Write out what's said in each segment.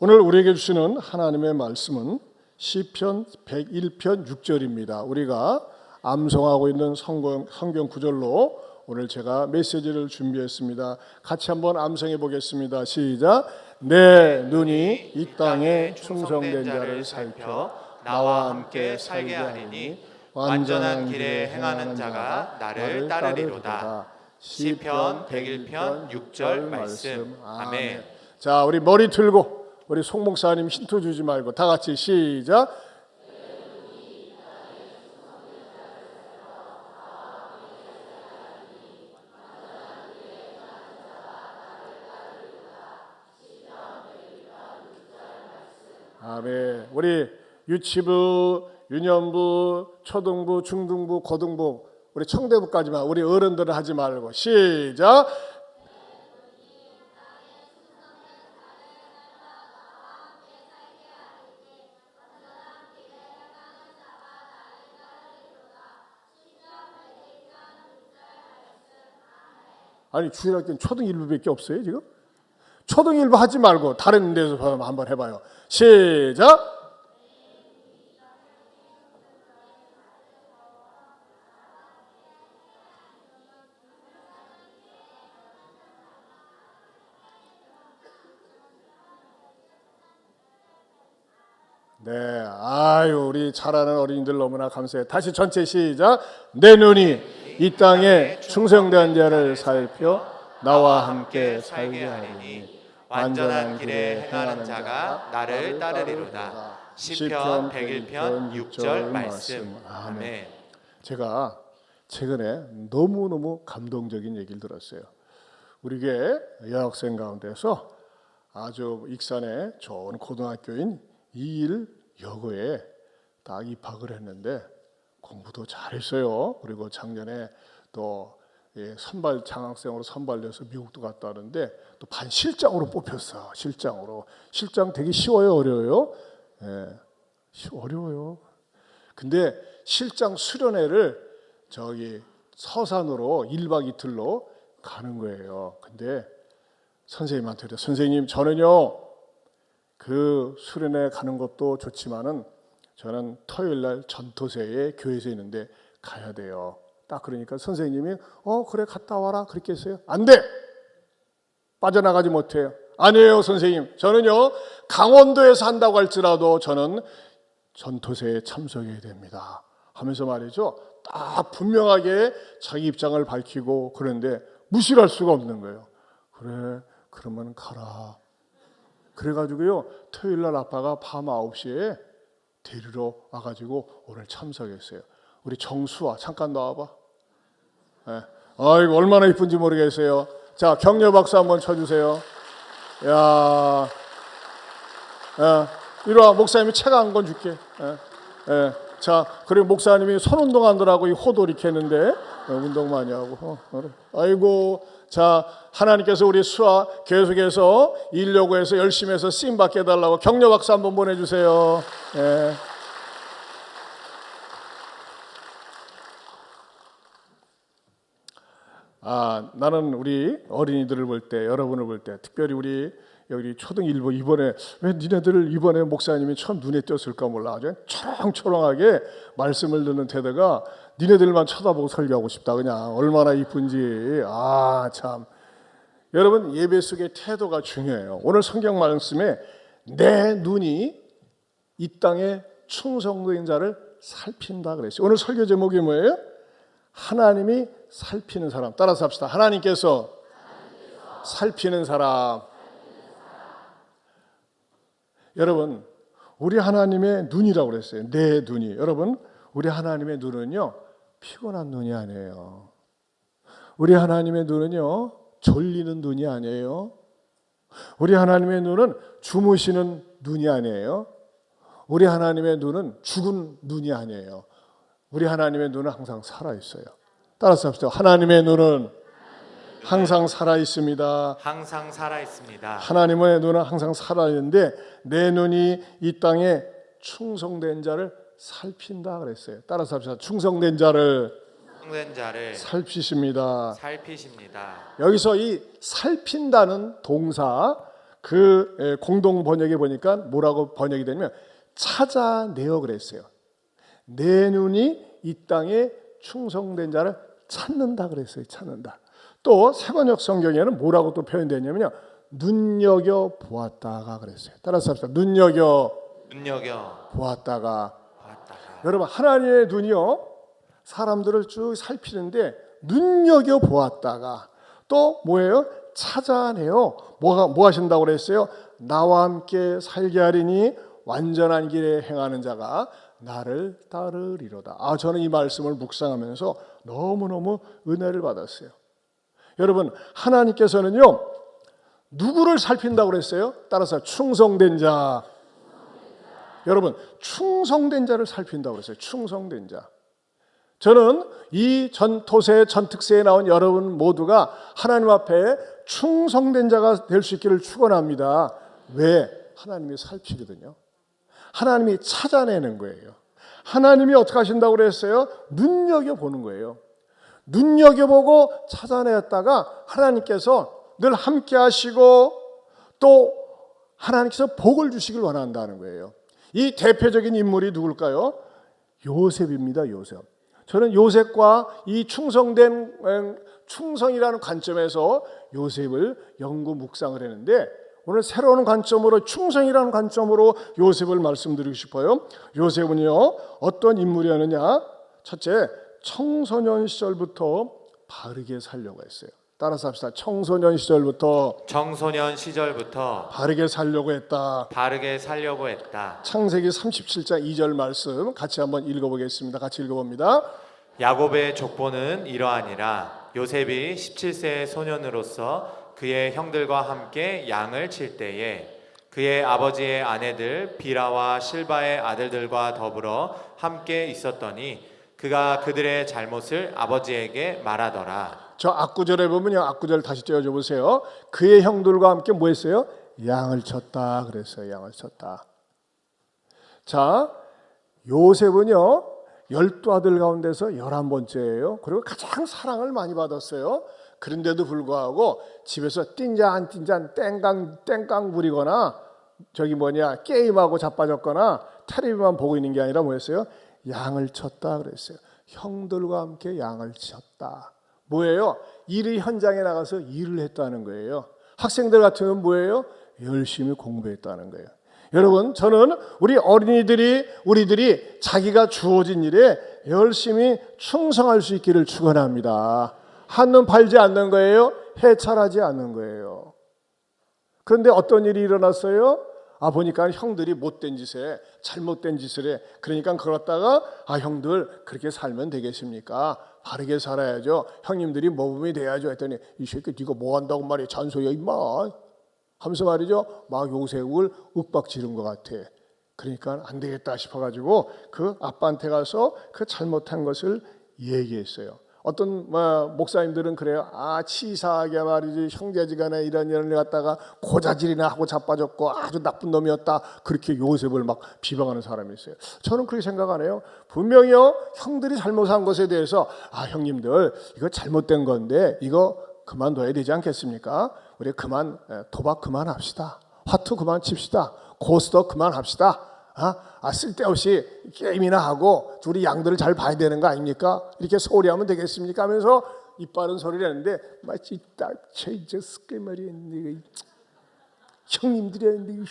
오늘 우리에게 주시는 하나님의 말씀은 시편 101편 6절입니다. 우리가 암송하고 있는 성경 구절로 오늘 제가 메시지를 준비했습니다. 같이 한번 암송해 보겠습니다. 시작. 내 눈이 이 땅에 충성된 자를 살펴 나와 함께 살게 하리니 완전한 길에 행하는 자가 나를 따르리로다. 시편 101편 6절 말씀. 아멘. 자, 우리 머리 들고 우리 송 목사님 힌트 주지 말고 다 같이 시작. 아멘. 우리 유치부, 유년부, 초등부, 중등부, 고등부, 우리 청대부까지만 우리 어른들은 하지 말고 시작. 아니 주일학교는 초등 1부밖에 없어요 지금? 초등 1부 하지 말고 다른 데서 한번 해봐요. 시작. 네, 아유 우리 잘하는 어린이들 너무나 감사해요. 다시 전체 시작. 내 눈이 이 땅에 충성된 자를 살펴 나와 함께 살게 하리니 완전한 길에 행하는 자가 나를 따르리로다. 시편 101편 6절 말씀. 아멘. 제가 최근에 너무너무 감동적인 얘기를 들었어요. 우리 교회 여학생 가운데서 아주 익산의 좋은 고등학교인 이일 여고에 딱 입학을 했는데 공부도 잘했어요. 그리고 작년에 또 선발 장학생으로 선발돼서 미국도 갔다 왔는데 또 반 실장으로 뽑혔어. 실장 되게 쉬워요, 어려워요? 어려워요. 근데 실장 수련회를 저기 서산으로 1박 2일로 가는 거예요. 근데 선생님한테 그래. 선생님 저는요 그 수련회 가는 것도 좋지만은 저는 토요일날 전도세에 교회에서 있는데 가야 돼요. 딱 그러니까 선생님이 그래 갔다 와라 그렇게 했어요. 안 돼. 빠져나가지 못해요. 아니에요 선생님. 저는요 강원도에서 한다고 할지라도 저는 전도세에 참석해야 됩니다. 하면서 말이죠. 딱 분명하게 자기 입장을 밝히고 그런데 무시할 수가 없는 거예요. 그래 그러면 가라. 그래가지고요 토요일날 아빠가 밤 9시에 데리러 와가지고 오늘 참석했어요. 우리 정수아 잠깐 나와봐. 아이고 얼마나 이쁜지 모르겠어요. 자 격려 박수 한번 쳐주세요. 야, 이리 와 목사님이 책 한 권 줄게. 자 그리고 목사님이 손 운동하느라고 이 호도 이렇게 했는데 운동 많이 하고. 아이고 자 하나님께서 우리 수아 계속해서 일려고해서 열심히 해서 쓰임 받게 해달라고 격려 박수 한번 보내주세요. 나는 우리 어린이들을 볼 때, 여러분을 볼 때, 특별히 우리 여기 초등 1부 이번에 왜 니네들을 이번에 목사님이 처음 눈에 띄었을까 몰라. 아주 초롱초롱하게 말씀을 듣는 태도가 니네들만 쳐다보고 설교하고 싶다. 그냥 얼마나 이쁜지. 참. 여러분 예배 속의 태도가 중요해요. 오늘 성경 말씀에 내 눈이 이 땅에 충성된 자를 살핀다 그랬어요. 오늘 설교 제목이 뭐예요? 하나님이 살피는 사람. 따라서 합시다. 하나님께서 살피는 사람. 여러분 우리 하나님의 눈이라고 그랬어요. 내 눈이. 여러분 우리 하나님의 눈은요 피곤한 눈이 아니에요. 우리 하나님의 눈은요 졸리는 눈이 아니에요. 우리 하나님의 눈은 주무시는 눈이 아니에요. 우리 하나님의 눈은 죽은 눈이 아니에요. 우리 하나님의 눈은 항상 살아있어요. 따라서 합시다. 하나님의 눈은 항상 살아있습니다. 항상 살아있습니다. 하나님의 눈은 항상 살아있는데 내 눈이 이 땅에 충성된 자를 살핀다 그랬어요. 따라서 합시다. 충성된 자를 살피십니다. 살피십니다. 여기서 이 살핀다는 동사 공동 번역에 보니까 뭐라고 번역이 되냐면 찾아내어 그랬어요. 내 눈이 이 땅에 충성된 자를 찾는다 그랬어요. 찾는다. 또 세번역 성경에는 뭐라고 또 표현되냐면요. 눈여겨 보았다가 그랬어요. 따라서 합시다. 눈여겨 보았다가. 여러분 하나님의 눈이요. 사람들을 쭉 살피는데 눈여겨 보았다가 또 뭐예요? 찾아내요. 뭐 하신다고 그랬어요? 나와 함께 살게 하리니 완전한 길에 행하는 자가 나를 따르리로다. 저는 이 말씀을 묵상하면서 너무너무 은혜를 받았어요. 여러분 하나님께서는요 누구를 살핀다고 그랬어요? 따라서 충성된 자. 여러분 충성된 자를 살핀다고 그랬어요. 충성된 자. 저는 이 전토세 전특세에 나온 여러분 모두가 하나님 앞에 충성된 자가 될 수 있기를 축원합니다. 왜? 하나님이 살피거든요. 하나님이 찾아내는 거예요. 하나님이 어떻게 하신다고 그랬어요? 눈여겨보는 거예요. 눈여겨보고 찾아내었다가 하나님께서 늘 함께 하시고 또 하나님께서 복을 주시길 원한다는 거예요. 이 대표적인 인물이 누굴까요? 요셉입니다. 요셉. 저는 요셉과 이 충성이라는 관점에서 요셉을 연구 묵상을 했는데 오늘 새로운 관점으로 충성이라는 관점으로 요셉을 말씀드리고 싶어요. 요셉은요 어떤 인물이었느냐? 첫째, 청소년 시절부터 바르게 살려고 했어요. 따라서 합시다. 청소년 시절부터 바르게 살려고 했다. 창세기 37장 2절 말씀 같이 한번 읽어보겠습니다. 같이 읽어봅니다. 야곱의 족보는 이러하니라. 요셉이 17세의 소년으로서 그의 형들과 함께 양을 칠 때에 그의 아버지의 아내들 비라와 실바의 아들들과 더불어 함께 있었더니 그가 그들의 잘못을 아버지에게 말하더라. 저 앞구절에 보면요. 앞구절 다시 떼어줘 보세요. 그의 형들과 함께 뭐 했어요? 양을 쳤다 그랬어요. 양을 쳤다. 자, 요셉은요. 12아들 가운데서 11번째예요. 그리고 가장 사랑을 많이 받았어요. 그런데도 불구하고 집에서 띵잔 땡깡 부리거나 게임하고 자빠졌거나 텔레비만 보고 있는 게 아니라 뭐였어요? 양을 쳤다 그랬어요. 형들과 함께 양을 쳤다. 뭐예요? 일의 현장에 나가서 일을 했다는 거예요. 학생들 같으면 뭐예요? 열심히 공부했다는 거예요. 여러분 저는 우리들이 자기가 주어진 일에 열심히 충성할 수 있기를 축원합니다. 한눈 팔지 않는 거예요. 해찰하지 않는 거예요. 그런데 어떤 일이 일어났어요? 보니까 형들이 못된 짓에 잘못된 짓을 해. 그러니까 그러다가 형들 그렇게 살면 되겠습니까? 바르게 살아야죠. 형님들이 모범이 돼야죠. 했더니 이 새끼 네가 뭐 한다고 말이야. 잔소리야 임마. 하면서 말이죠. 막 요셉을 윽박지른 것 같아. 그러니까 안 되겠다 싶어가지고 그 아빠한테 가서 그 잘못한 것을 얘기했어요. 어떤 목사님들은 그래요. 치사하게 말이지 형제지간에 이런 일을 갖다가 고자질이나 하고 자빠졌고 아주 나쁜 놈이었다. 그렇게 요셉을 막 비방하는 사람이 있어요. 저는 그렇게 생각 안 해요. 분명히요 형들이 잘못한 것에 대해서 형님들 이거 잘못된 건데 이거 그만둬야 되지 않겠습니까? 우리 도박 그만합시다. 화투 그만 칩시다. 고스톱 그만합시다. 쓸데없이 게임이나 하고 우리 양들을 잘 봐야 되는 거 아닙니까? 이렇게 소리하면 되겠습니까? 하면서 이빠른 소리를 했는데 마치 딱 그 말이 형님들이 했는데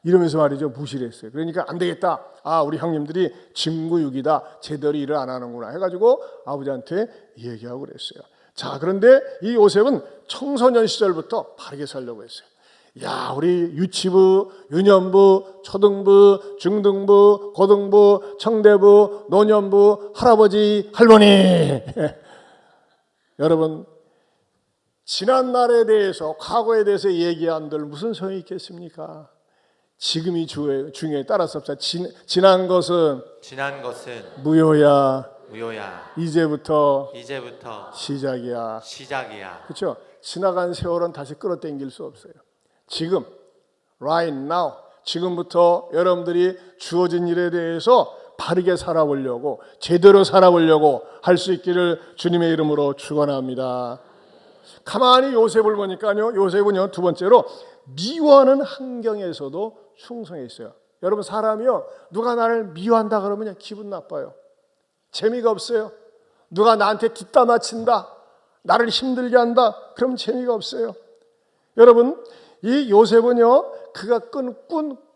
이러면서 말이죠 무시를 했어요. 그러니까 안 되겠다. 우리 형님들이 직무유기다. 제대로 일을 안 하는구나 해가지고 아버지한테 얘기하고 그랬어요. 자, 그런데 이 요셉은 청소년 시절부터 바르게 살려고 했어요. 우리 유치부, 유년부, 초등부, 중등부, 고등부, 청대부, 노년부, 할아버지, 할머니. 여러분, 지난 날에 대해서, 과거에 대해서 얘기한들 무슨 소용이 있겠습니까? 지금이 중요해. 따라서 지난 것은 무효야. 이제부터 시작이야. 그렇죠? 지나간 세월은 다시 끌어당길 수 없어요. 지금, right now, 지금부터 여러분들이 주어진 일에 대해서 바르게 살아보려고, 제대로 살아보려고 할 수 있기를 주님의 이름으로 축원합니다. 가만히 요셉을 보니까요, 요셉은요, 두 번째로 미워하는 환경에서도 충성했어요. 여러분, 사람이요, 누가 나를 미워한다 그러면 기분 나빠요. 재미가 없어요. 누가 나한테 뒷담화 친다, 나를 힘들게 한다, 그럼 재미가 없어요. 여러분, 이 요셉은요, 그가 꾼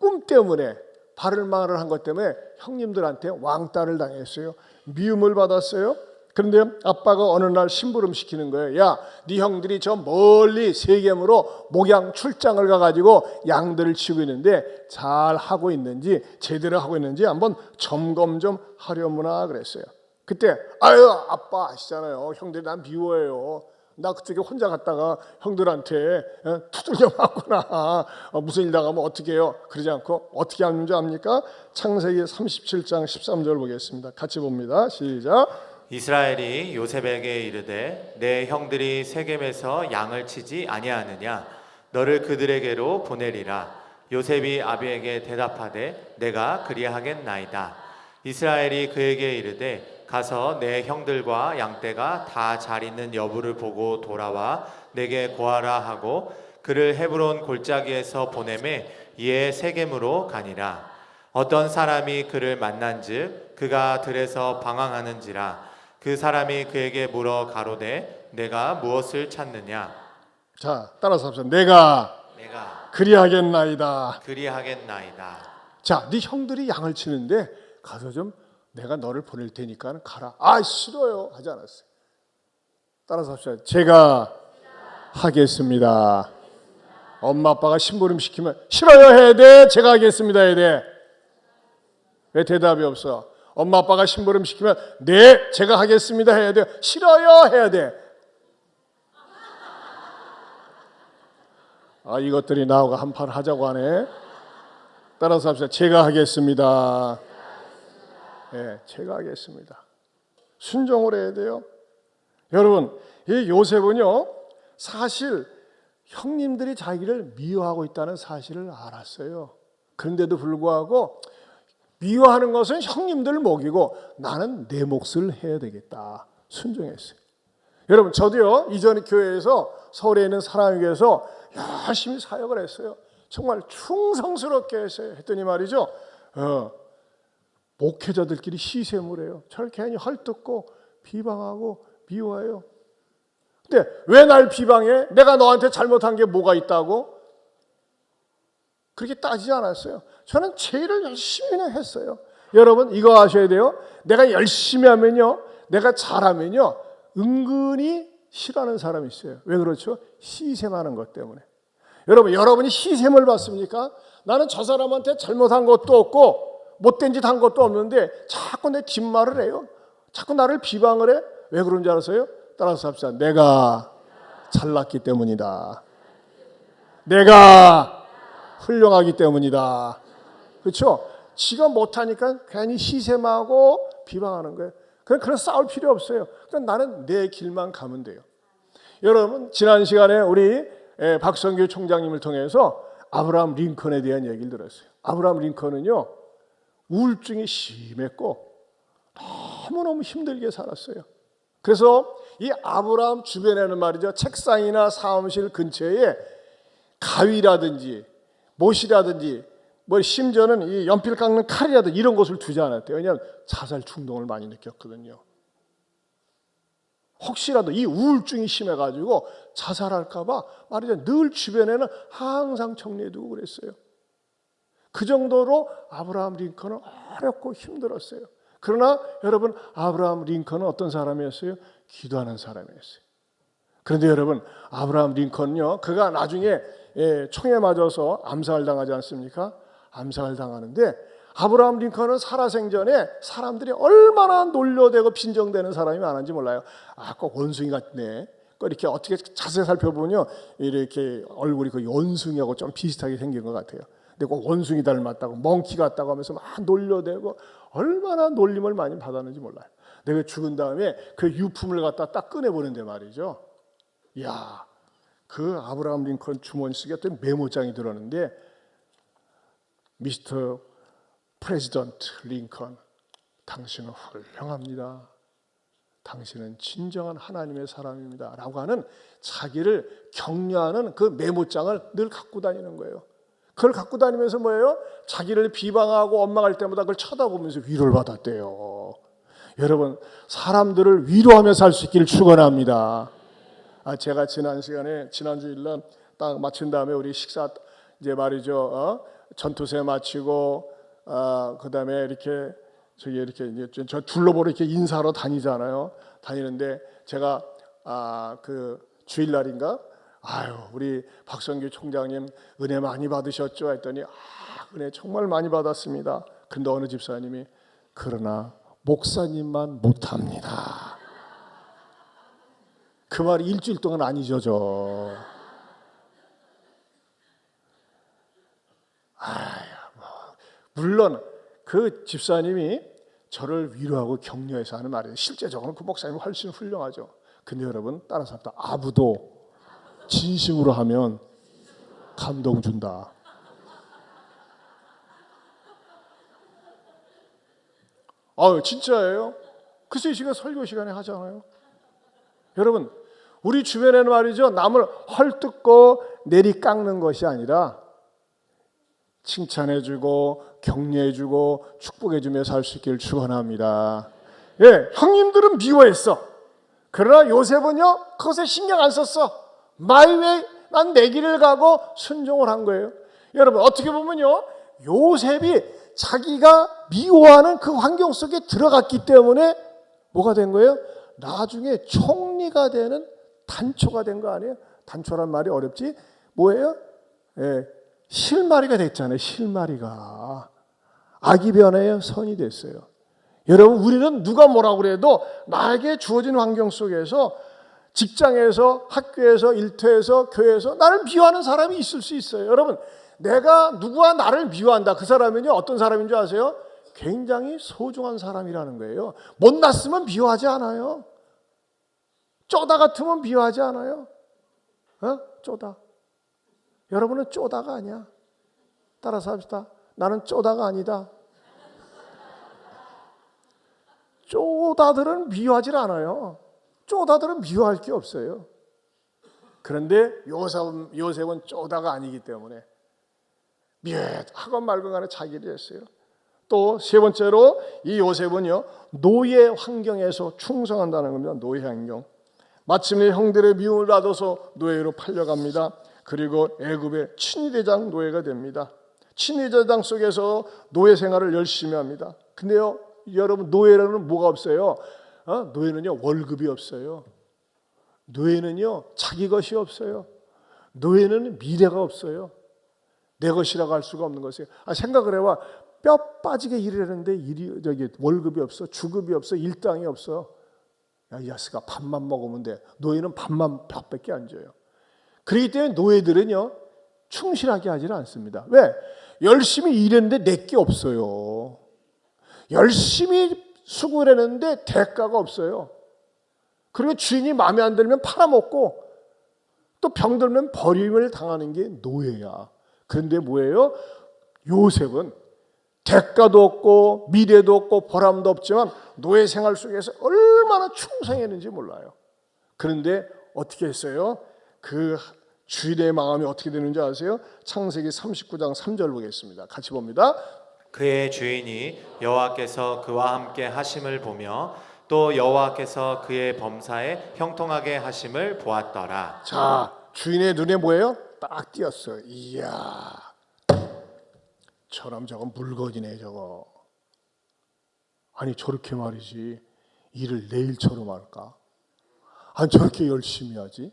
꿈 때문에, 바를 말을 한 것 때문에 형님들한테 왕따를 당했어요. 미움을 받았어요. 그런데 아빠가 어느 날 심부름 시키는 거예요. 야, 네 형들이 저 멀리 세겜으로 목양 출장을 가가지고 양들을 치고 있는데 잘 하고 있는지, 제대로 하고 있는지 한번 점검 좀 하려무나 그랬어요. 그때 아유, 아빠 아시잖아요, 형들이 난 미워해요. 나 그쪽에 혼자 갔다가 형들한테 두들겨 맞거나 무슨 일 나가면 어떻게 해요? 그러지 않고 어떻게 하는 줄 압니까? 창세기 37장 13절 보겠습니다. 같이 봅니다. 시작. 이스라엘이 요셉에게 이르되 내 형들이 세겜에서 양을 치지 아니하느냐 너를 그들에게로 보내리라. 요셉이 아비에게 대답하되 내가 그리하겠나이다. 이스라엘이 그에게 이르되 가서 내 형들과 양떼가 다 잘 있는 여부를 보고 돌아와 내게 고하라 하고 그를 헤브론 골짜기에서 보내매 이에 세겜으로 가니라. 어떤 사람이 그를 만난즉 그가 들에서 방황하는지라. 그 사람이 그에게 물어 가로되 내가 무엇을 찾느냐. 자, 따라서 합시다. 내가 그리하겠나이다. 그리하겠나이다. 자, 네 형들이 양을 치는데 가서 좀 내가 너를 보낼 테니까 가라. 아, 싫어요 하지 않았어요. 따라서 합시다. 제가 하겠습니다. 엄마 아빠가 심부름 시키면 싫어요 해야 돼, 제가 하겠습니다 해야 돼? 왜 대답이 없어? 엄마 아빠가 심부름 시키면 네, 제가 하겠습니다 해야 돼, 싫어요 해야 돼? 아, 이것들이 나하고 한판 하자고 하네. 따라서 합시다. 제가 하겠습니다. 네, 제가 하겠습니다. 순종을 해야 돼요. 여러분, 이 요셉은요, 사실 형님들이 자기를 미워하고 있다는 사실을 알았어요. 그런데도 불구하고 미워하는 것은 형님들을 먹이고 나는 내 몫을 해야 되겠다. 순종했어요. 여러분, 저도요, 이전 교회에서, 서울에 있는 사랑교회에서 열심히 사역을 했어요. 정말 충성스럽게 했어요. 했더니 말이죠, 목회자들끼리 시샘을 해요. 저를 괜히 헐뜯고 비방하고 미워해요. 근데 왜 날 비방해? 내가 너한테 잘못한 게 뭐가 있다고? 그렇게 따지지 않았어요. 저는 제 일을 열심히 했어요. 여러분, 이거 아셔야 돼요. 내가 열심히 하면요, 내가 잘하면요, 은근히 싫어하는 사람이 있어요. 왜 그렇죠? 시샘하는 것 때문에. 여러분이 시샘을 받습니까? 나는 저 사람한테 잘못한 것도 없고 못된 짓 한 것도 없는데 자꾸 내 뒷말을 해요. 자꾸 나를 비방을 해. 왜 그런지 알아서요? 따라서 합시다. 내가 잘났기 때문이다. 내가 훌륭하기 때문이다. 그렇죠? 지가 못하니까 괜히 시샘하고 비방하는 거예요. 그래서 싸울 필요 없어요. 그냥 나는 내 길만 가면 돼요. 여러분, 지난 시간에 우리 박성규 총장님을 통해서 아브라함 링컨에 대한 얘기를 들었어요. 아브라함 링컨은요, 우울증이 심했고 너무너무 힘들게 살았어요. 그래서 이 아브라함 주변에는 말이죠, 책상이나 사무실 근처에 가위라든지 못이라든지 뭐 심지어는 이 연필 깎는 칼이라든지 이런 것을 두지 않았대요. 왜냐하면 자살 충동을 많이 느꼈거든요. 혹시라도 이 우울증이 심해가지고 자살할까 봐 말이죠, 늘 주변에는 항상 정리해두고 그랬어요. 그 정도로 아브라함 링컨은 어렵고 힘들었어요. 그러나 여러분, 아브라함 링컨은 어떤 사람이었어요? 기도하는 사람이었어요. 그런데 여러분, 아브라함 링컨은요, 그가 나중에 총에 맞아서 암살당하지 않습니까? 암살당하는데 아브라함 링컨은 살아생전에 사람들이 얼마나 놀려대고 빈정대는 사람이 많은지 몰라요. 아, 꼭 원숭이 같네. 꼭 이렇게 어떻게 자세히 살펴보면요, 이렇게 얼굴이 그 원숭이하고 좀 비슷하게 생긴 것 같아요. 근데 꼭 원숭이 닮았다고, 멍키 같다고 하면서 막 놀려대고 얼마나 놀림을 많이 받았는지 몰라요. 내가 죽은 다음에 그 유품을 갖다 딱 꺼내보는데 말이죠, 이야, 그 아브라함 링컨 주머니 속에 어떤 메모장이 들었는데, 미스터 프레지던트 링컨, 당신은 훌륭합니다. 당신은 진정한 하나님의 사람입니다 라고 하는 자기를 격려하는 그 메모장을 늘 갖고 다니는 거예요. 그걸 갖고 다니면서 뭐예요? 자기를 비방하고 원망할 때마다 그걸 쳐다보면서 위로를 받았대요. 여러분, 사람들을 위로하며 살 수 있기를 축원합니다. 제가 지난 시간에 지난 주일날 딱 마친 다음에 우리 식사 이제 말이죠. 전투세 마치고 그다음에 이렇게 저기 이렇게 이제 저 둘러보러 이렇게 인사하러 다니잖아요. 다니는데 제가 그 주일날인가 우리 박성규 총장님 은혜 많이 받으셨죠? 했더니 은혜 정말 많이 받았습니다. 근데 어느 집사님이 그러나 목사님만 못합니다. 그 말이 일주일 동안 안 잊어져. 물론 그 집사님이 저를 위로하고 격려해서 하는 말이에요. 실제적으로는 그 목사님이 훨씬 훌륭하죠. 근데 여러분 따라서 아부도 진심으로 하면 감동 준다. 진짜예요. 글쎄 이 시간 설교 시간에 하잖아요. 여러분 우리 주변에는 말이죠, 남을 헐뜯고 내리 깎는 것이 아니라 칭찬해주고 격려해주고 축복해주며 살 수 있기를 축원합니다. 예, 형님들은 미워했어. 그러나 요셉은요 그것에 신경 안 썼어. 마이 웨이, 난 내 길을 가고 순종을 한 거예요. 여러분 어떻게 보면요, 요셉이 자기가 미워하는 그 환경 속에 들어갔기 때문에 뭐가 된 거예요? 나중에 총리가 되는 단초가 된 거 아니에요? 단초란 말이 어렵지? 뭐예요? 예, 실마리가 됐잖아요. 실마리가 악이 변해요, 선이 됐어요. 여러분 우리는 누가 뭐라고 그래도 나에게 주어진 환경 속에서 직장에서 학교에서 일터에서 교회에서 나를 미워하는 사람이 있을 수 있어요. 여러분 내가 누구와 나를 미워한다, 그 사람은요 어떤 사람인 줄 아세요? 굉장히 소중한 사람이라는 거예요. 못났으면 미워하지 않아요. 쪼다 같으면 미워하지 않아요. 쪼다. 여러분은 쪼다가 아니야. 따라서 합시다. 나는 쪼다가 아니다. 쪼다들은 미워하지 않아요. 쪼다들은 미워할 게 없어요. 그런데 요셉은 쪼다가 아니기 때문에 하건 말건 간에 자기를 했어요. 또 세 번째로 이 요셉은요 노예 환경에서 충성한다는 겁니다. 노예 환경. 마침내 형들의 미움을 받아서 노예로 팔려갑니다. 그리고 애굽의 친위대장 노예가 됩니다. 친위대장 속에서 노예 생활을 열심히 합니다. 근데요 여러분 노예라는 뭐가 없어요? 노예는요 월급이 없어요. 노예는요 자기 것이 없어요. 노예는 미래가 없어요. 내 것이라고 할 수가 없는 것이에요. 생각을 해봐. 뼈 빠지게 일하는데 월급이 없어, 주급이 없어, 일당이 없어. 이 야스가 밥만 먹으면 돼. 노예는 밥밖에 안 줘요. 그렇기 때문에 노예들은요 충실하게 하지는 않습니다. 왜? 열심히 일했는데 내게 없어요. 열심히 수고를 했는데 대가가 없어요. 그리고 주인이 마음에 안 들면 팔아먹고 또 병들면 버림을 당하는 게 노예야. 그런데 뭐예요? 요셉은 대가도 없고 미래도 없고 보람도 없지만 노예 생활 속에서 얼마나 충성했는지 몰라요. 그런데 어떻게 했어요? 그 주인의 마음이 어떻게 되는지 아세요? 창세기 39장 3절 보겠습니다. 같이 봅니다. 그의 주인이 여호와께서 그와 함께 하심을 보며 또 여호와께서 그의 범사에 형통하게 하심을 보았더라. 자, 주인의 눈에 뭐예요? 딱 띄었어요. 이야, 저놈 저건 물건이네 저거. 아니 저렇게 말이지 일을 내일처럼 할까? 아니 저렇게 열심히 하지?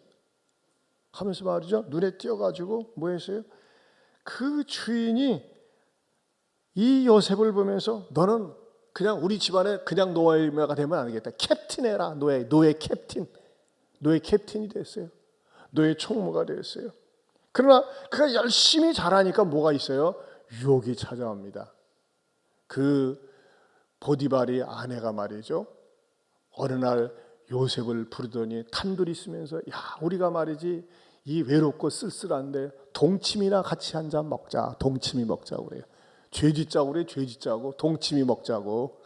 하면서 말이죠 눈에 띄어가지고 뭐 했어요? 그 주인이 이 요셉을 보면서 너는 그냥 우리 집안에 그냥 노예가 되면 안 되겠다. 캡틴 해라. 노예 캡틴. 노예 캡틴이 됐어요. 노예 총무가 되었어요. 그러나 그가 열심히 잘하니까 뭐가 있어요? 유혹이 찾아옵니다. 그 보디발이 아내가 말이죠 어느 날 요셉을 부르더니 단둘이 있으면서 야 우리가 말이지 이 외롭고 쓸쓸한데 동침이나 같이 한 잔 먹자. 동침이 먹자고 그래요. 죄 짓자고 그래요. 죄 짓자고 동침이 먹자고.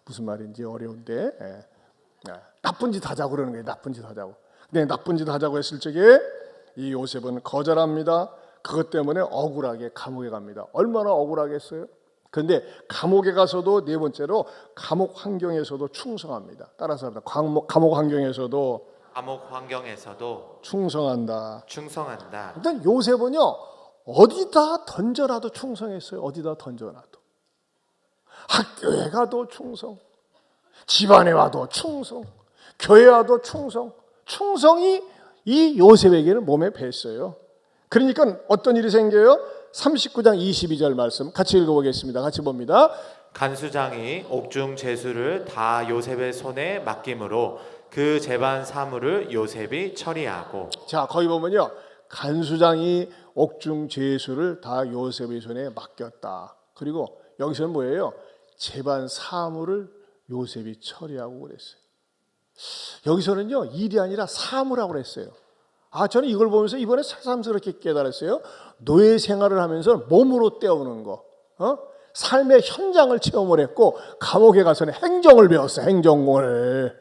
무슨 말인지 어려운데 나쁜 짓 하자고 그러는 거예요. 나쁜 짓 하자고. 근데 나쁜 짓 하자고 했을 적에 이 요셉은 거절합니다. 그것 때문에 억울하게 감옥에 갑니다. 얼마나 억울하겠어요? 그런데 감옥에 가서도 네 번째로 감옥 환경에서도 충성합니다. 따라서 합니다. 감옥 환경에서도 충성한다. 일단 요셉은요 어디다 던져놔도 충성했어요. 어디다 던져놔도. 학교에 가도 충성, 집안에 와도 충성, 교회 와도 충성. 충성이 이 요셉에게는 몸에 뱄어요. 그러니까 어떤 일이 생겨요? 39장 22절 말씀 같이 읽어보겠습니다. 같이 봅니다. 간수장이 옥중 제수를 다 요셉의 손에 맡김으로 그 재반 사물을 요셉이 처리하고. 자, 거기 보면요. 간수장이 옥중 제수를 다 요셉의 손에 맡겼다. 그리고 여기서는 뭐예요? 재반 사물을 요셉이 처리하고 그랬어요. 여기서는요 일이 아니라 사물하고 그랬어요. 저는 이걸 보면서 이번에 새삼스럽게 깨달았어요. 노예 생활을 하면서 몸으로 때우는 거, 삶의 현장을 체험을 했고 감옥에 가서는 행정을 배웠어요. 행정을,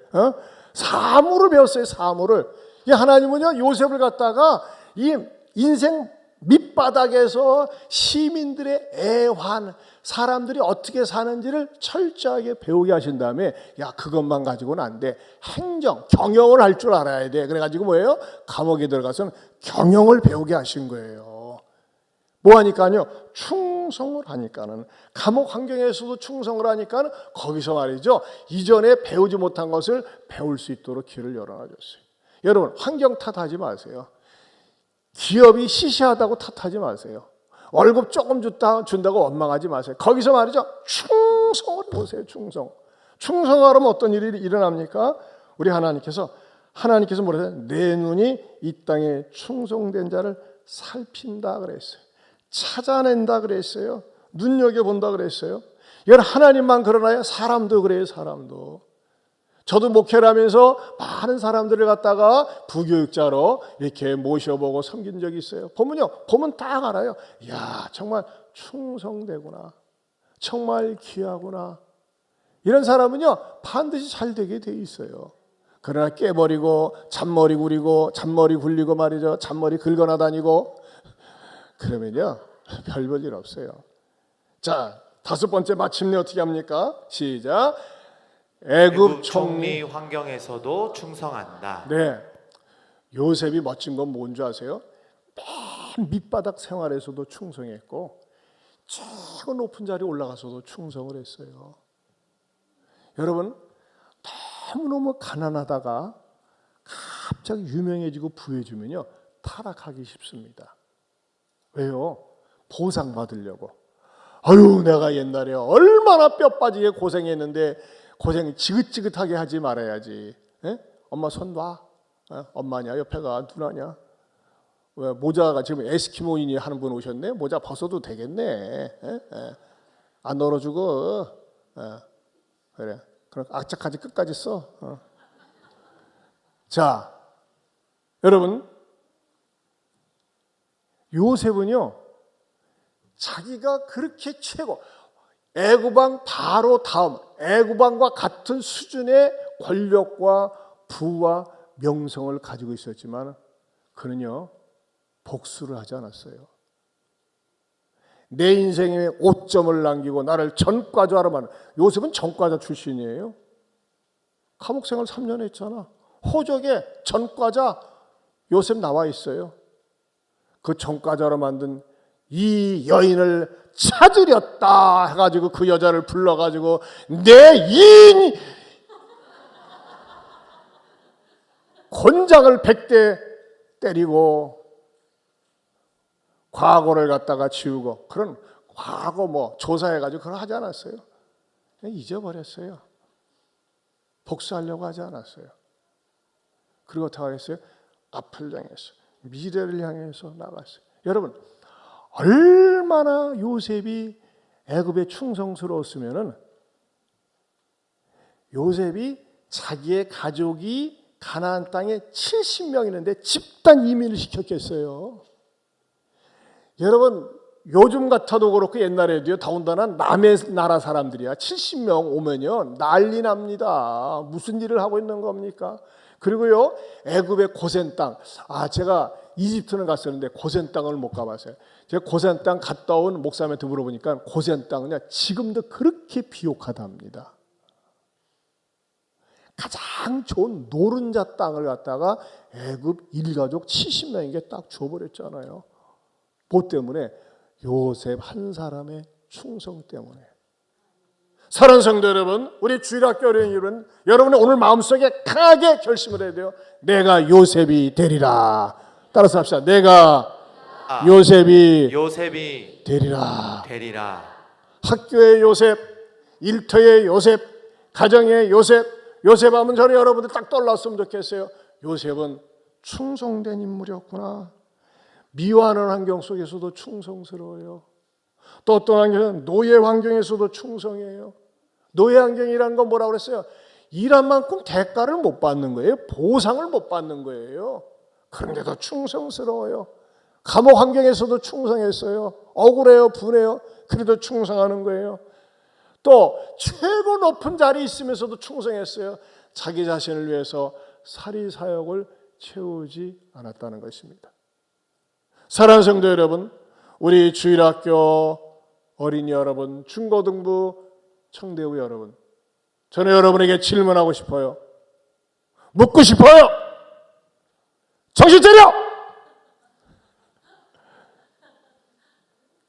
사물을 배웠어요. 사물을. 하나님은요 요셉을 갖다가 이 인생 밑바닥에서 시민들의 애환, 사람들이 어떻게 사는지를 철저하게 배우게 하신 다음에 그것만 가지고는 안 돼. 행정, 경영을 할 줄 알아야 돼. 그래가지고 뭐예요? 감옥에 들어가서는 경영을 배우게 하신 거예요. 뭐 하니까요? 충성을 하니까는. 감옥 환경에서도 충성을 하니까는 거기서 말이죠. 이전에 배우지 못한 것을 배울 수 있도록 길을 열어놔줬어요. 여러분 환경 탓하지 마세요. 기업이 시시하다고 탓하지 마세요. 월급 조금 준다고 원망하지 마세요. 거기서 말이죠. 충성을 보세요. 충성하려면 어떤 일이 일어납니까? 우리 하나님께서 뭐라 해요? 내 눈이 이 땅에 충성된 자를 살핀다 그랬어요. 찾아낸다 그랬어요. 눈여겨본다 그랬어요. 이건 하나님만 그러나요? 사람도 그래요. 사람도. 저도 목회를 하면서 많은 사람들을 갖다가 부교육자로 이렇게 모셔보고 섬긴 적이 있어요. 보면 딱 알아요. 정말 충성되구나. 정말 귀하구나. 이런 사람은요, 반드시 잘 되게 돼 있어요. 그러나 깨버리고, 잔머리 굴리고 말이죠. 잔머리 긁어나 다니고, 그러면요, 별 볼 일 없어요. 자, 5번째 마침내 어떻게 합니까? 시작. 애굽 총리 환경에서도 충성한다. 네, 요셉이 멋진 건 뭔지 아세요? 맨 밑바닥 생활에서도 충성했고 최고 높은 자리에 올라가서도 충성을 했어요. 여러분 너무너무 가난하다가 갑자기 유명해지고 부해지면요 타락하기 쉽습니다. 왜요? 보상받으려고. 내가 옛날에 얼마나 뼈 빠지게 고생했는데 고생 지긋지긋하게 하지 말아야지. 엄마 손 놔. 엄마냐? 옆에가 누나냐? 왜 모자가 지금 에스키모인이 하는 분 오셨네. 모자 벗어도 되겠네. 안 널어주고. 그래. 그럼 악착까지 끝까지 써. 자, 여러분 요셉은요 자기가 그렇게 최고 애굽왕 바로 다음 애굽왕과 같은 수준의 권력과 부와 명성을 가지고 있었지만 그는요 복수를 하지 않았어요. 내 인생에 오점을 남기고 나를 전과자로 만든 요셉은 전과자 출신이에요. 감옥생활 3년 했잖아. 호적에 전과자 요셉 나와 있어요. 그 전과자로 만든 이 여인을 찾으렸다 해가지고 그 여자를 불러가지고 내 인 곤장을 100대 때리고 과거를 갖다가 지우고 그런 과거 조사해가지고 그걸 하지 않았어요. 그냥 잊어버렸어요. 복수하려고 하지 않았어요. 그리고 어떻게 하겠어요? 앞을 향해서 미래를 향해서 나갔어요. 여러분 얼마나 요셉이 애굽에 충성스러웠으면은 요셉이 자기의 가족이 가나안 땅에 70명 있는데 집단 이민을 시켰겠어요. 여러분 요즘 같아도 그렇고 옛날에도요, 더군다나 남의 나라 사람들이야 70명 오면요 난리 납니다. 무슨 일을 하고 있는 겁니까? 그리고요, 애굽의 고센 땅, 제가 이집트는 갔었는데 고센 땅을 못 가봤어요. 제가 고센 땅 갔다 온 목사님한테 물어보니까 고센 땅은요 지금도 그렇게 비옥하답니다. 가장 좋은 노른자 땅을 갖다가 애굽 일가족 70명에게 딱 줘버렸잖아요. 뭐 때문에? 요셉 한 사람의 충성 때문에. 사랑하는 성도 여러분, 우리 주일학교 어린이들은 여러분의 오늘 마음속에 강하게 결심을 해야 돼요. 내가 요셉이 되리라. 따라서 합시다. 내가 요셉이 되리라. 학교의 요셉, 일터의 요셉, 가정의 요셉, 요셉하면 저는 여러분들 딱 떠올랐으면 좋겠어요. 요셉은 충성된 인물이었구나. 미워하는 환경 속에서도 충성스러워요. 또 어떤 환경은 노예 환경에서도 충성해요. 노예 환경이라는 건 뭐라고 그랬어요? 일한 만큼 대가를 못 받는 거예요. 보상을 못 받는 거예요. 그런데도 충성스러워요. 감옥 환경에서도 충성했어요. 억울해요, 분해요. 그래도 충성하는 거예요. 또 최고 높은 자리에 있으면서도 충성했어요. 자기 자신을 위해서 사리사욕을 채우지 않았다는 것입니다. 사랑하는 성도 여러분, 우리 주일학교 어린이 여러분, 중고등부 청대부 여러분, 저는 여러분에게 질문하고 싶어요. 묻고 싶어요. 정신 차려!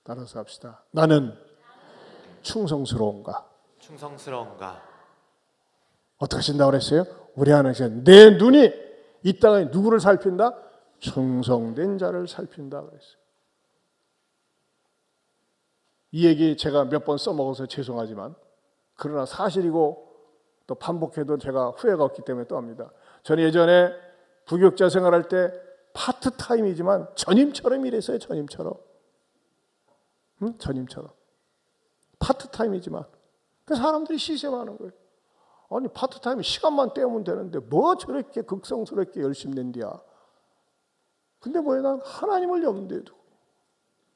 따라서 합시다. 나는 충성스러운가? 어떻게 하신다고 그랬어요? 우리 하나님께서 내 눈이 이 땅에 누구를 살핀다? 충성된 자를 살핀다 그랬어요. 이 얘기 제가 몇 번 써먹어서 죄송하지만, 그러나 사실이고 또 반복해도 제가 후회가 없기 때문에 또 합니다. 저는 예전에 부교육자 생활할 때 파트타임이지만 전임처럼 일했어요. 전임처럼. 전임처럼. 파트타임이지만. 그 사람들이 시샘하는 거예요. 아니 파트타임 시간만 때우면 되는데 뭐 저렇게 극성스럽게 열심히 낸디야. 근데 뭐예요? 난 하나님을 염두에 두고.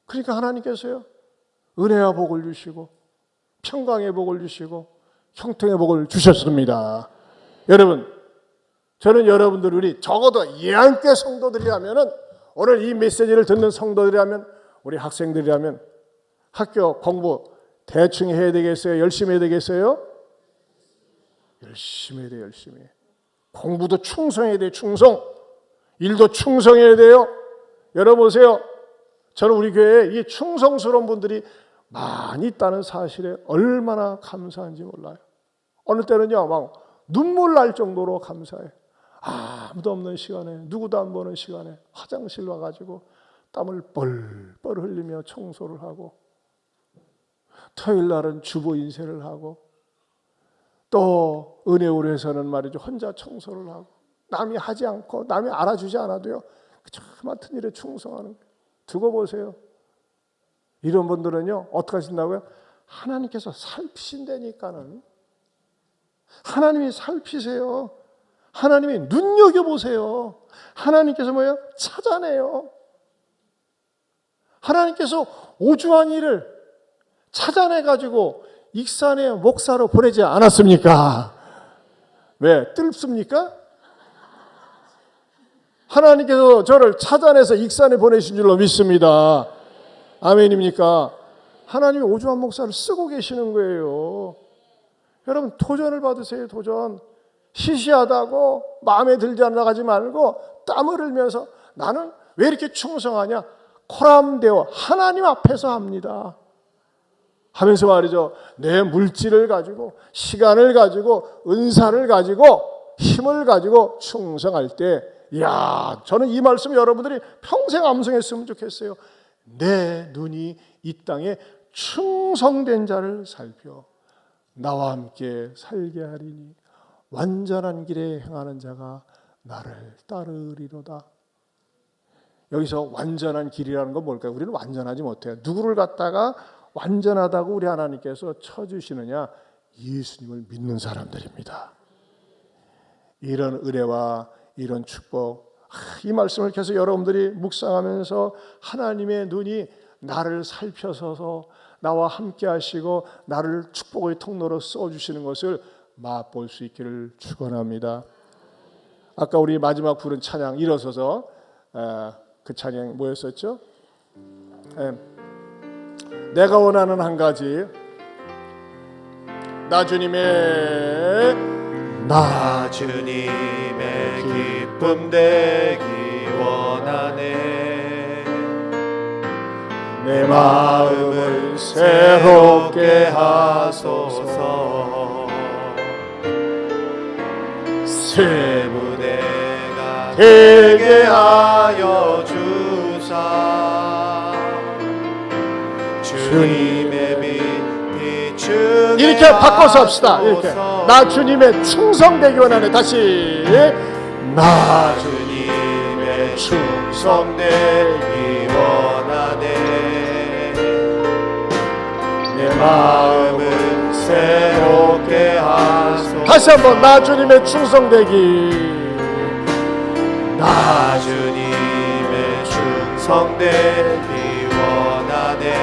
그러니까 하나님께서요 은혜와 복을 주시고 평강의 복을 주시고 형통의 복을 주셨습니다. 여러분, 저는 여러분들 우리 적어도 예안교회 성도들이라면은, 오늘 이 메시지를 듣는 성도들이라면, 우리 학생들이라면 학교 공부 대충 해야 되겠어요? 열심히 해야 되겠어요? 열심히 해야 돼요. 열심히. 공부도 충성해야 돼요. 충성. 일도 충성해야 돼요. 여러분 보세요. 저는 우리 교회에 이 충성스러운 분들이 많이 있다는 사실에 얼마나 감사한지 몰라요. 어느 때는요 막 눈물 날 정도로 감사해. 아무도 없는 시간에, 누구도 안 보는 시간에 화장실 와가지고 땀을 뻘뻘 흘리며 청소를 하고, 토요일 날은 주보 인쇄를 하고, 또 은혜우리에서는 말이죠 혼자 청소를 하고, 남이 하지 않고 남이 알아주지 않아도요 그 맡은 일에 충성하는 거예요. 두고 보세요. 이런 분들은요 어떻게 하신다고요? 하나님께서 살피신다니까는. 하나님이 살피세요. 하나님이 눈여겨보세요. 하나님께서 뭐예요? 찾아내요. 하나님께서 오주한 일을 찾아내가지고 익산의 목사로 보내지 않았습니까? 왜? 뜰습니까? 하나님께서 저를 찾아내서 익산에 보내신 줄로 믿습니다. 아멘입니까? 하나님이 오주환 목사를 쓰고 계시는 거예요. 여러분 도전을 받으세요. 도전. 시시하다고 마음에 들지 않아 가지 말고 땀을 흘리면서 나는 왜 이렇게 충성하냐? 코람데오 하나님 앞에서 합니다. 하면서 말이죠. 내 물질을 가지고 시간을 가지고 은사를 가지고 힘을 가지고 충성할 때, 이야, 저는 이 말씀 여러분들이 평생 암송했으면 좋겠어요. 내 눈이 이 땅에 충성된 자를 살펴 나와 함께 살게 하리니 완전한 길에 행하는 자가 나를 따르리로다. 여기서 완전한 길이라는 건 뭘까요? 우리는 완전하지 못해요. 누구를 갖다가 완전하다고 우리 하나님께서 쳐주시느냐? 예수님을 믿는 사람들입니다. 이런 은혜와 이런 축복, 이 말씀을 계속 여러분들이 묵상하면서 하나님의 눈이 나를 살펴서서 나와 함께 하시고 나를 축복의 통로로 써주시는 것을 맛볼 수 있기를 축원합니다. 아까 우리 마지막 부른 찬양 일어서서 그 찬양 뭐였었죠? 내가 원하는 한 가지 나 주님의 나 주님의 기쁨 되기 원하네. 내 마음을 새롭게 하소서. 새 부대가 되게 하여 주사. 주님의 빛 비추게 이렇게 바꿔서 합시다. 이렇게 나 주님의 충성되기 원하네. 다시 나 주님의 충성되기 원하네. 내 마음을 새롭게 하소서. 다시 한번 나 주님의 충성되기 나 주님의 충성되기 원하네.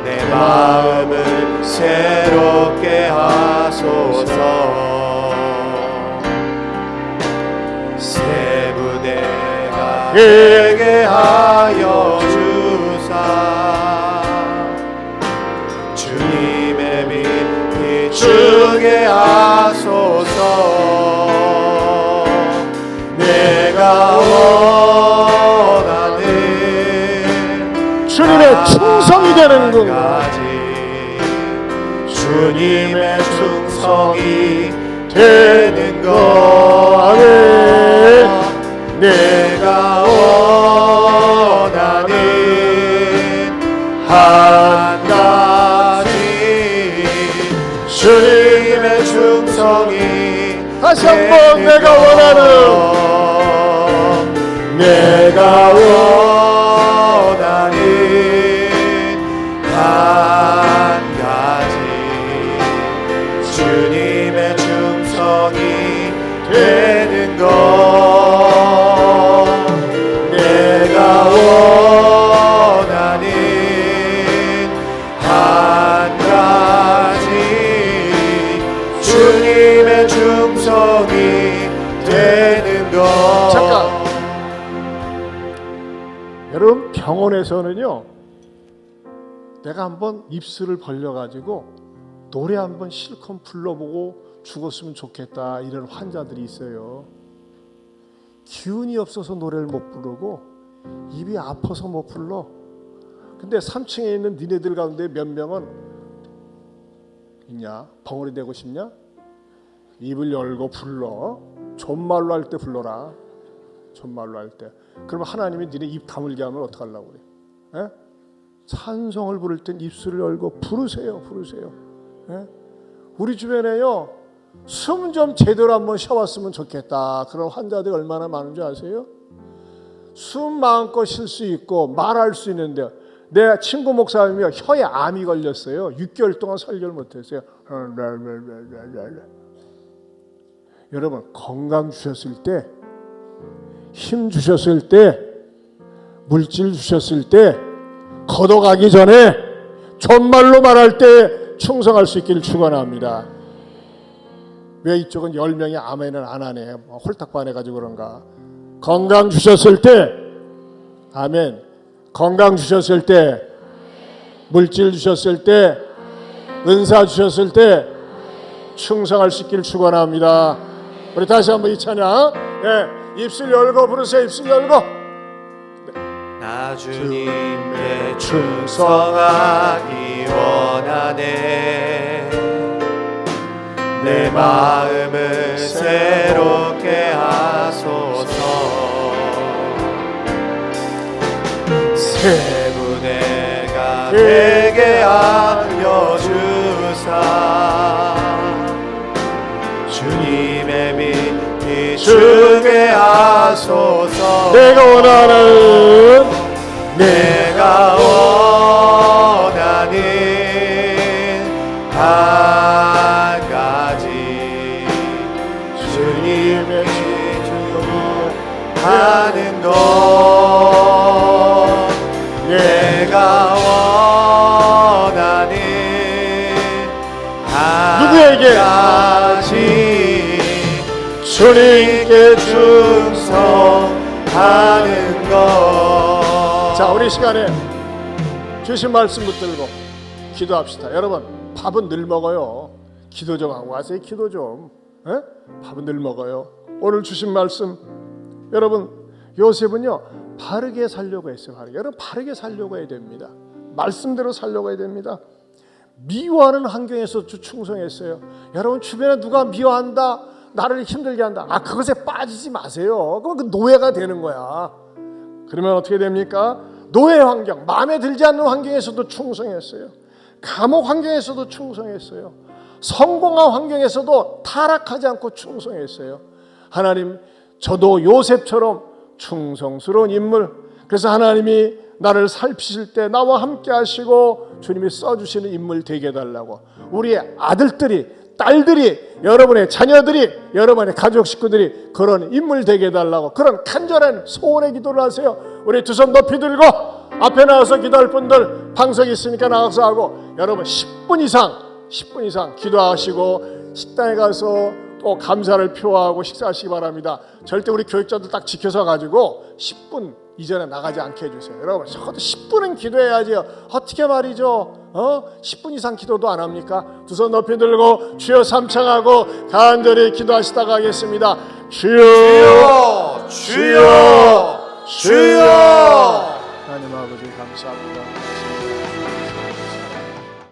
내 마음을 새롭게 하소서. 새 부대가 되게 하여 주사. 주님의 빛 비추게 하소서. 내가 원하는 주님의 충성이 되는 것 주님의 충성이 되는 것. 내가 원하는 한 가지 주님의 충성이 다시 한번 내가 원하는 한 가지 주님의 충성이 되는 것. 내가 원하는 한 가지 주님의 충성이 되는 것. 잠깐 여러분 병원에서는요 내가 한번 입술을 벌려가지고 노래 한번 실컷 불러보고 죽었으면 좋겠다 이런 환자들이 있어요. 기운이 없어서 노래를 못 부르고 입이 아파서 못 불러. 근데 3층에 있는 니네들 가운데 몇 명은 있냐? 벙어리 되고 싶냐? 입을 열고 불러. 존말로 할 때 불러라. 존말로 할 때. 그러면 하나님이 니네 입 다물게 하면 어떡하려고 그래? 에? 찬송을 부를 땐 입술을 열고 부르세요. 부르세요. 에? 우리 주변에요 숨 좀 제대로 한번 쉬어왔으면 좋겠다 그런 환자들이 얼마나 많은지 아세요? 숨 마음껏 쉴 수 있고 말할 수 있는데 내 친구 목사님이 혀에 암이 걸렸어요. 6개월 동안 설교를 못했어요. 여러분 건강 주셨을 때 힘 주셨을 때 물질 주셨을 때 걷어가기 전에 존말로 말할 때 충성할 수 있기를 축원합니다. 왜 이쪽은 10명이 아멘을 안 하네. 홀딱 반해가지고 그런가. 건강 주셨을 때 아멘. 건강 주셨을 때 물질 주셨을 때 은사 주셨을 때 충성할 수 있기를 축원합니다. 우리 다시 한번 이 찬양 입술 열고 부르세요. 입술 열고 나 주님께 충성하기 원하네. 내 마음을 새롭게 하소서. 새 부대가 되게 하여 주사. 주님의 빛 비추게 하소서. 내가 원하는 한 가지 주님의 기쁨 하는 것. 모든 것. 자, 우리 시간에 주신 말씀 붙들고 기도합시다. 여러분, 밥은 늘 먹어요. 기도 좀 하고 가세요. 기도 좀. 에? 밥은 늘 먹어요. 오늘 주신 말씀, 여러분, 요셉은요 바르게 살려고 했어요. 여러분, 바르게 살려고 해야 됩니다. 말씀대로 살려고 해야 됩니다. 미워하는 환경에서 충성했어요. 여러분, 주변에 누가 미워한다, 나를 힘들게 한다, 그것에 빠지지 마세요. 그럼 그 노예가 되는 거야. 그러면 어떻게 됩니까? 노예 환경, 마음에 들지 않는 환경에서도 충성했어요. 감옥 환경에서도 충성했어요. 성공한 환경에서도 타락하지 않고 충성했어요. 하나님, 저도 요셉처럼 충성스러운 인물, 그래서 하나님이 나를 살피실 때 나와 함께 하시고 주님이 써주시는 인물 되게 해달라고, 우리의 아들들이, 딸들이, 여러분의 자녀들이, 여러분의 가족 식구들이 그런 인물 되게 해달라고, 그런 간절한 소원의 기도를 하세요. 우리 두 손 높이 들고 앞에 나와서 기도할 분들 방석이 있으니까 나가서 하고, 여러분 10분 이상 기도하시고 식당에 가서 또 감사를 표하고 식사하시기 바랍니다. 절대 우리 교육자들 딱 지켜서 가지고 10분 이전에 나가지 않게 해주세요. 여러분, 적어도 10분은 기도해야죠. 어떻게 말이죠? 10분 이상 기도도 안 합니까? 두 손 높이 들고 주여 삼창하고 간절히 기도하시다가 하겠습니다. 주여, 주여, 주여. 하나님 아버지 감사합니다.